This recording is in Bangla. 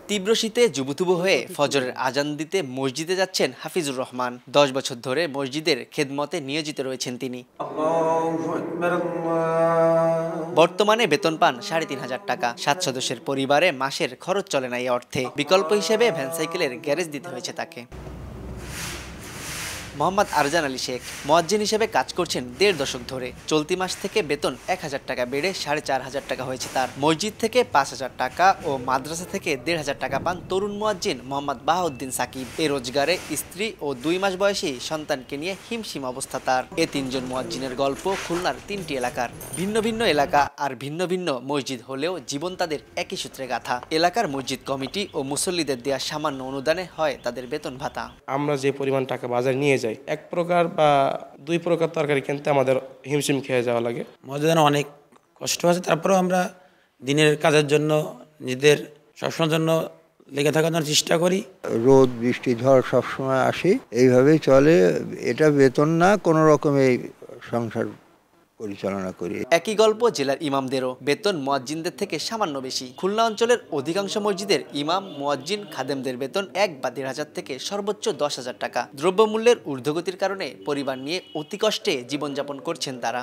তীব্র শীতে জুবুথুবু হয়ে ফজরের আজান দিতে মসজিদে যাচ্ছেন হাফিজুর রহমান। 10 বছর ধরে মসজিদের খেদমতে নিয়োজিত রয়েছেন তিনি। বর্তমানে বেতন পান ৩৫০০ টাকা। 7 সদস্যের পরিবারে মাসের খরচ চলে না এই অর্থে। বিকল্প হিসেবে ভ্যান সাইকেলের গ্যারেজ দিতে হয়েছে তাকে। মোহাম্মদ আরজান আলী শেখ মুয়াজ্জিন হিসেবে কাজ করছেন ১.৫ দশক ধরে। চলতি মাস থেকে বেতন ১,০০০ টাকা বেড়ে ৪,৫০০ টাকা হয়েছে তার। মসজিদ থেকে ৫,০০০ টাকা ও মাদ্রাসা থেকে ১,৫০০ টাকা পান তরুণ মুয়াজ্জিন মোহাম্মদ বাহাউদ্দিন সাকিব। এই রোজগারে স্ত্রী ও ২ মাস বয়সী সন্তানকে নিয়ে হিমশিম অবস্থা তার। এ ৩ জন মুয়াজ্জিনের গল্প খুলনার ৩টি এলাকার। ভিন্ন ভিন্ন এলাকা আর ভিন্ন ভিন্ন মসজিদ হলেও জীবন তাদের একই সূত্রে গাঁথা। এলাকার মসজিদ কমিটি ও মুসল্লিদের দেয়া সামান্য অনুদানে হয় তাদের বেতন ভাতা। আমরা যে পরিমাণ টাকা বাজারে নিয়ে যাই, 1 প্রকার বা 2 প্রকার তরকারি কিনতে আমাদের হিমশিম খেয়ে যাওয়া লাগে। মসজিদে অনেক কষ্ট আছে, তারপরেও আমরা দিনের কাজের জন্য নিজেদের সবসময়ের জন্য লেগে থাকার জন্য চেষ্টা করি। রোদ বৃষ্টি ঝড় সবসময় আসে, এইভাবেই চলে। এটা বেতন না, কোনো রকমে সংসার পরিচালনা করি। একই গল্প জেলার ইমামদেরও। বেতন মুয়াজ্জিনদের থেকে সামান্য বেশি। খুলনা অঞ্চলের অধিকাংশ মসজিদের ইমাম, মুয়াজ্জিন, খাদেমদের বেতন 1 বা 1,৫০০ থেকে সর্বোচ্চ 10,০০০ টাকা। দ্রব্যমূল্যের ঊর্ধ্বগতির কারণে পরিবার নিয়ে অতি কষ্টে জীবনযাপন করছেন তারা।